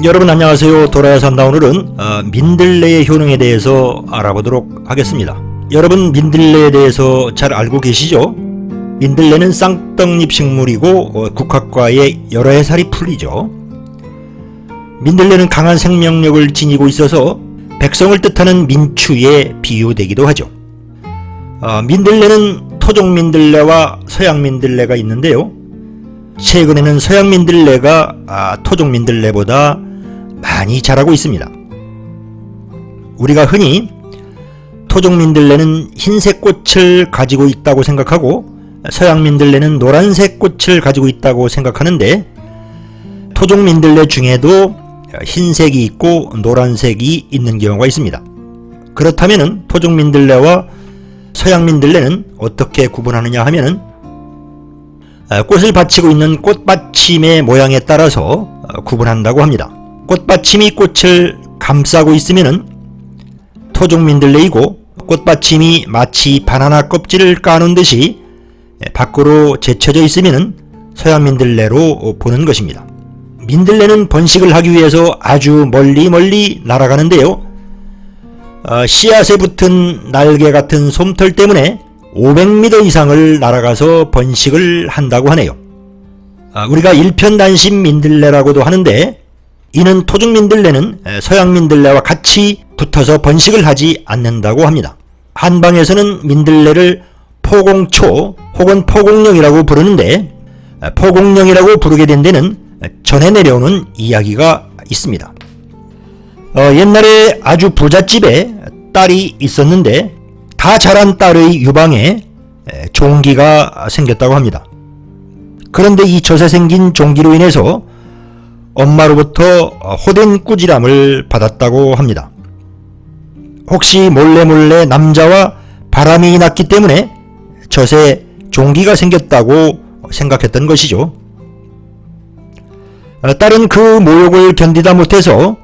여러분 안녕하세요. 돌아야 산다. 오늘은 민들레의 효능에 대해서 알아보도록 하겠습니다. 여러분 민들레에 대해서 잘 알고 계시죠? 민들레는 쌍떡잎 식물이고 국화과에 여러 해살이 풀리죠. 민들레는 강한 생명력을 지니고 있어서 백성을 뜻하는 민추에 비유되기도 하죠. 민들레는 토종 민들레와 서양 민들레가 있는데요. 최근에는 서양 민들레가 토종 민들레보다 많이 자라고 있습니다. 우리가 흔히 토종 민들레는 흰색 꽃을 가지고 있다고 생각하고 서양 민들레는 노란색 꽃을 가지고 있다고 생각하는데, 토종 민들레 중에도 흰색이 있고 노란색이 있는 경우가 있습니다. 그렇다면 토종 민들레와 서양 민들레는 어떻게 구분하느냐 하면은, 꽃을 받치고 있는 꽃받침의 모양에 따라서 구분한다고 합니다. 꽃받침이 꽃을 감싸고 있으면은 토종 민들레이고, 꽃받침이 마치 바나나 껍질을 까놓은 듯이 밖으로 제쳐져 있으면은 서양 민들레로 보는 것입니다. 민들레는 번식을 하기 위해서 아주 멀리 날아가는데요. 씨앗에 붙은 날개 같은 솜털 때문에 500m 이상을 날아가서 번식을 한다고 하네요. 우리가 일편단심 민들레라고도 하는데, 이는 토종 민들레는 서양 민들레와 같이 붙어서 번식을 하지 않는다고 합니다. 한방에서는 민들레를 포공초 혹은 포공령이라고 부르는데, 포공령이라고 부르게 된 데는 전해 내려오는 이야기가 있습니다. 옛날에 아주 부잣집에 딸이 있었는데 다 자란 딸의 유방에 종기가 생겼다고 합니다. 그런데 이 젖에 생긴 종기로 인해서 엄마로부터 호된 꾸지람을 받았다고 합니다. 혹시 몰래 남자와 바람이 났기 때문에 젖에 종기가 생겼다고 생각했던 것이죠. 딸은 그 모욕을 견디다 못해서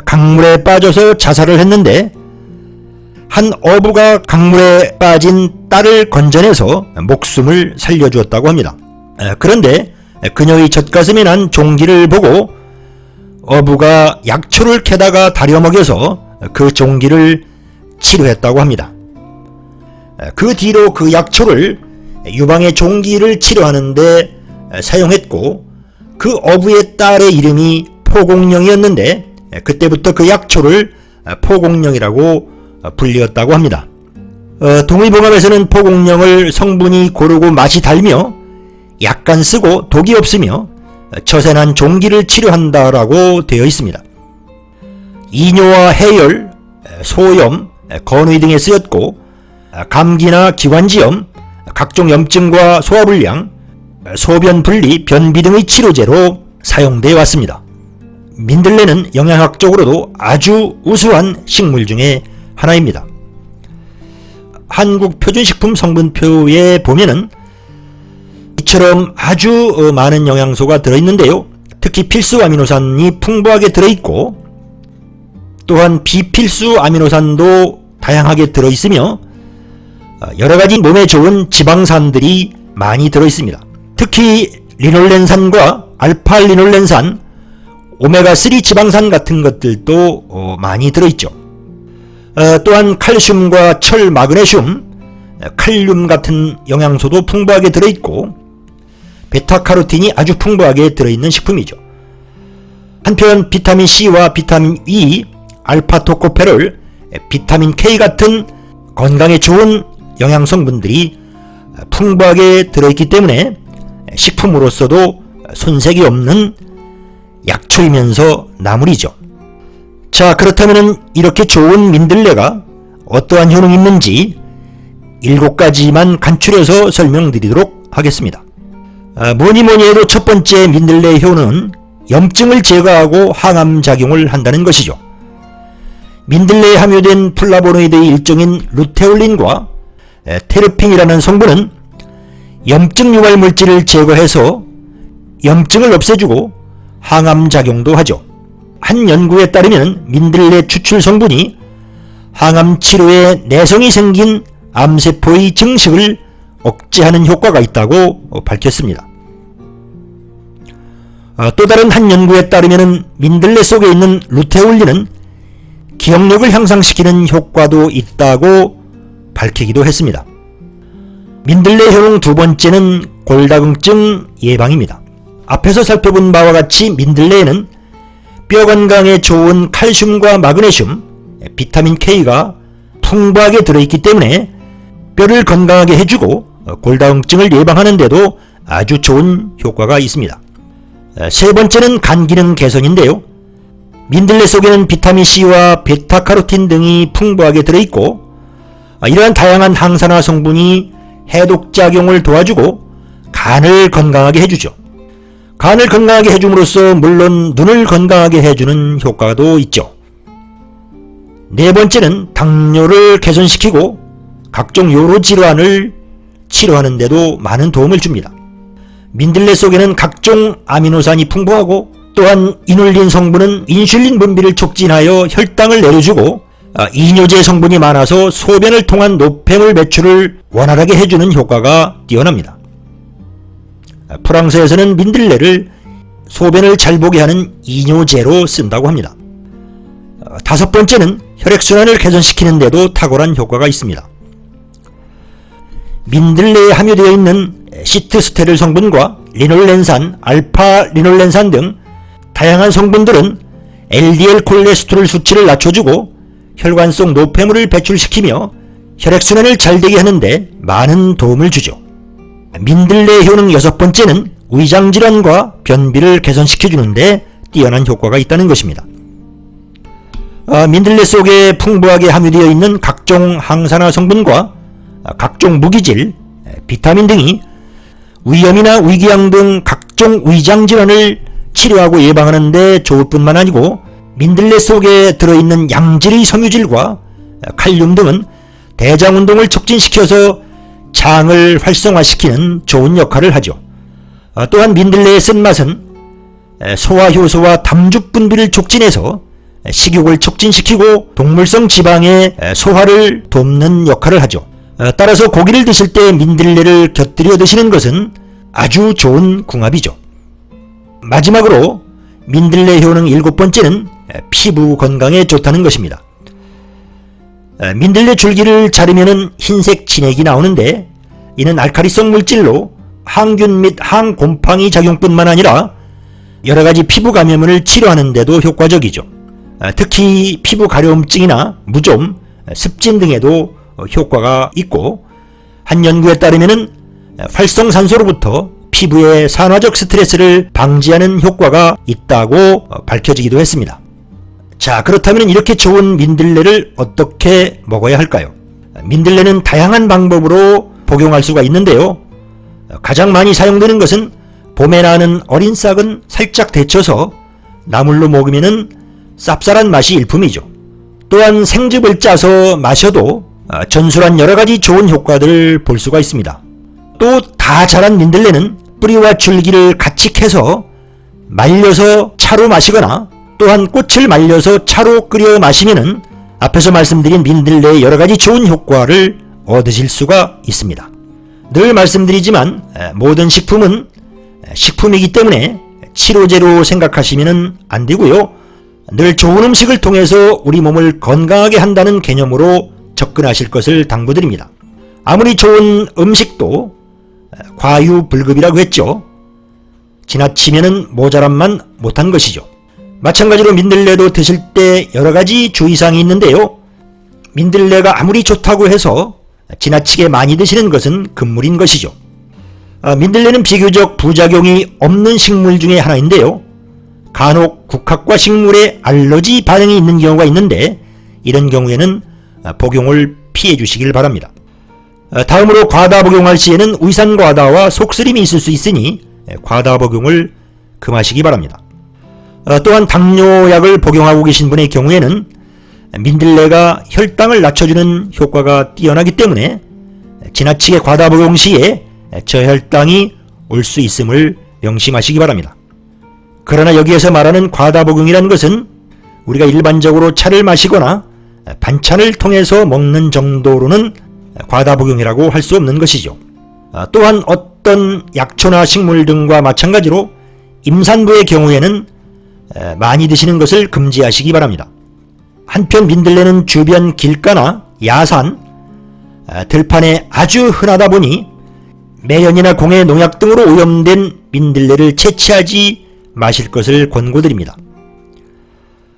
강물에 빠져서 자살을 했는데, 한 어부가 강물에 빠진 딸을 건져내서 목숨을 살려주었다고 합니다. 그런데 그녀의 젖가슴에 난 종기를 보고 어부가 약초를 캐다가 다려 먹여서 그 종기를 치료했다고 합니다. 그 뒤로 그 약초를 유방의 종기를 치료하는데 사용했고, 그 어부의 딸의 이름이 포공령이었는데 그때부터 그 약초를 포공령이라고 불리었다고 합니다. 동의보감에서는 포공령을 성분이 고르고 맛이 달며 약간 쓰고 독이 없으며 젖에 난 종기를 치료한다라고 되어 있습니다. 이뇨와 해열, 소염, 건의 등에 쓰였고, 감기나 기관지염, 각종 염증과 소화불량, 소변분리, 변비 등의 치료제로 사용되어 왔습니다. 민들레는 영양학적으로도 아주 우수한 식물 중에 하나입니다. 한국 표준식품 성분표에 보면은 이처럼 아주 많은 영양소가 들어있는데요. 특히 필수 아미노산이 풍부하게 들어있고, 또한 비필수 아미노산도 다양하게 들어있으며 여러가지 몸에 좋은 지방산들이 많이 들어있습니다. 특히 리놀렌산과 알파리놀렌산, 오메가3 지방산 같은 것들도 많이 들어있죠. 또한 칼슘과 철, 마그네슘, 칼륨 같은 영양소도 풍부하게 들어있고, 베타카로틴이 아주 풍부하게 들어있는 식품이죠. 한편 비타민C와 비타민 E, 알파토코페롤, 비타민 K 같은 건강에 좋은 영양성분들이 풍부하게 들어있기 때문에 식품으로서도 손색이 없는 약초이면서 나물이죠. 자, 그렇다면 이렇게 좋은 민들레가 어떠한 효능이 있는지 7가지만 간추려서 설명드리도록 하겠습니다. 뭐니 해도 첫 번째 민들레의 효능은 염증을 제거하고 항암작용을 한다는 것이죠. 민들레에 함유된 플라보노이드의 일종인 루테올린과 테르핀이라는 성분은 염증 유발 물질을 제거해서 염증을 없애주고 항암작용도 하죠. 한 연구에 따르면 민들레 추출 성분이 항암 치료에 내성이 생긴 암세포의 증식을 억제하는 효과가 있다고 밝혔습니다. 또 다른 한 연구에 따르면 민들레 속에 있는 루테올린은 기억력을 향상시키는 효과도 있다고 밝히기도 했습니다. 민들레 효능 두 번째는 골다공증 예방입니다. 앞에서 살펴본 바와 같이 민들레에는 뼈 건강에 좋은 칼슘과 마그네슘, 비타민 K가 풍부하게 들어있기 때문에 뼈를 건강하게 해주고 골다공증을 예방하는 데도 아주 좋은 효과가 있습니다. 세 번째는 간 기능 개선인데요. 민들레 속에는 비타민C와 베타카로틴 등이 풍부하게 들어있고 이러한 다양한 항산화 성분이 해독작용을 도와주고 간을 건강하게 해주죠. 간을 건강하게 해줌으로써 물론 눈을 건강하게 해주는 효과도 있죠. 네 번째는 당뇨를 개선시키고 각종 요로 질환을 치료하는 데도 많은 도움을 줍니다. 민들레 속에는 각종 아미노산이 풍부하고 또한 이눌린 성분은 인슐린 분비를 촉진하여 혈당을 내려주고 이뇨제 성분이 많아서 소변을 통한 노폐물 배출을 원활하게 해주는 효과가 뛰어납니다. 프랑스에서는 민들레를 소변을 잘 보게 하는 이뇨제로 쓴다고 합니다. 다섯 번째는 혈액순환을 개선시키는 데도 탁월한 효과가 있습니다. 민들레에 함유되어 있는 시트스테롤 성분과 리놀렌산, 알파 리놀렌산 등 다양한 성분들은 LDL 콜레스테롤 수치를 낮춰주고 혈관 속 노폐물을 배출시키며 혈액순환을 잘 되게 하는데 많은 도움을 주죠. 민들레 효능 여섯 번째는 위장질환과 변비를 개선시켜주는데 뛰어난 효과가 있다는 것입니다. 민들레 속에 풍부하게 함유되어 있는 각종 항산화 성분과 각종 무기질, 비타민 등이 위염이나 위궤양 등 각종 위장질환을 치료하고 예방하는 데 좋을 뿐만 아니고 민들레 속에 들어있는 양질의 섬유질과 칼륨 등은 대장운동을 촉진시켜서 장을 활성화시키는 좋은 역할을 하죠. 또한 민들레의 쓴맛은 소화효소와 담즙 분비를 촉진해서 식욕을 촉진시키고 동물성 지방의 소화를 돕는 역할을 하죠. 따라서 고기를 드실 때 민들레를 곁들여 드시는 것은 아주 좋은 궁합이죠. 마지막으로 민들레 효능 일곱 번째는 피부 건강에 좋다는 것입니다. 민들레 줄기를 자르면 흰색 진액이 나오는데 이는 알칼리성 물질로 항균 및 항곰팡이 작용뿐만 아니라 여러가지 피부 감염을 치료하는 데도 효과적이죠. 특히 피부 가려움증이나 무좀, 습진 등에도 효과가 있고 한 연구에 따르면 활성산소로부터 피부의 산화적 스트레스를 방지하는 효과가 있다고 밝혀지기도 했습니다. 자, 그렇다면 이렇게 좋은 민들레를 어떻게 먹어야 할까요? 민들레는 다양한 방법으로 복용할 수가 있는데요. 가장 많이 사용되는 것은 봄에 나는 어린 싹은 살짝 데쳐서 나물로 먹으면 쌉쌀한 맛이 일품이죠. 또한 생즙을 짜서 마셔도 전술한 여러가지 좋은 효과들을 볼 수가 있습니다. 또 다 자란 민들레는 뿌리와 줄기를 같이 캐서 말려서 차로 마시거나 또한 꽃을 말려서 차로 끓여 마시면 앞에서 말씀드린 민들레의 여러가지 좋은 효과를 얻으실 수가 있습니다. 늘 말씀드리지만 모든 식품은 식품이기 때문에 치료제로 생각하시면 안 되고요. 늘 좋은 음식을 통해서 우리 몸을 건강하게 한다는 개념으로 접근하실 것을 당부드립니다. 아무리 좋은 음식도 과유불급이라고 했죠. 지나치면 모자람만 못한 것이죠. 마찬가지로 민들레도 드실 때 여러가지 주의사항이 있는데요. 민들레가 아무리 좋다고 해서 지나치게 많이 드시는 것은 금물인 것이죠. 민들레는 비교적 부작용이 없는 식물 중에 하나인데요. 간혹 국화과 식물에 알러지 반응이 있는 경우가 있는데 이런 경우에는 복용을 피해 주시길 바랍니다. 다음으로 과다 복용할 시에는 위산과다와 속쓰림이 있을 수 있으니 과다 복용을 금하시기 바랍니다. 또한 당뇨약을 복용하고 계신 분의 경우에는 민들레가 혈당을 낮춰주는 효과가 뛰어나기 때문에 지나치게 과다 복용 시에 저혈당이 올 수 있음을 명심하시기 바랍니다. 그러나 여기에서 말하는 과다 복용이라는 것은 우리가 일반적으로 차를 마시거나 반찬을 통해서 먹는 정도로는 과다 복용이라고 할 수 없는 것이죠. 또한 어떤 약초나 식물 등과 마찬가지로 임산부의 경우에는 많이 드시는 것을 금지하시기 바랍니다. 한편 민들레는 주변 길가나 야산, 들판에 아주 흔하다 보니 매연이나 공해 농약 등으로 오염된 민들레를 채취하지 마실 것을 권고드립니다.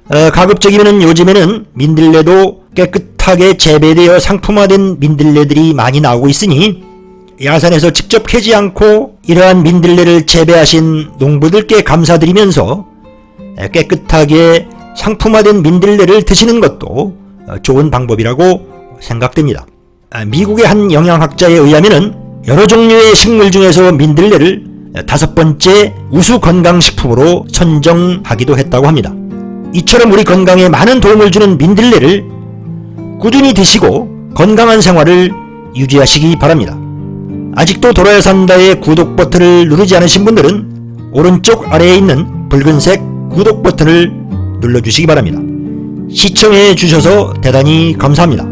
가급적이면 요즘에는 민들레도 깨끗하게 재배되어 상품화된 민들레들이 많이 나오고 있으니 야산에서 직접 캐지 않고 이러한 민들레를 재배하신 농부들께 감사드리면서 깨끗하게 상품화된 민들레를 드시는 것도 좋은 방법이라고 생각됩니다. 미국의 한 영양학자에 의하면은 여러 종류의 식물 중에서 민들레를 5번째 우수 건강식품으로 선정하기도 했다고 합니다. 이처럼 우리 건강에 많은 도움을 주는 민들레를 꾸준히 드시고 건강한 생활을 유지하시기 바랍니다. 아직도 돌아야 산다의 구독 버튼을 누르지 않으신 분들은 오른쪽 아래에 있는 붉은색 구독 버튼을 눌러주시기 바랍니다. 시청해 주셔서 대단히 감사합니다.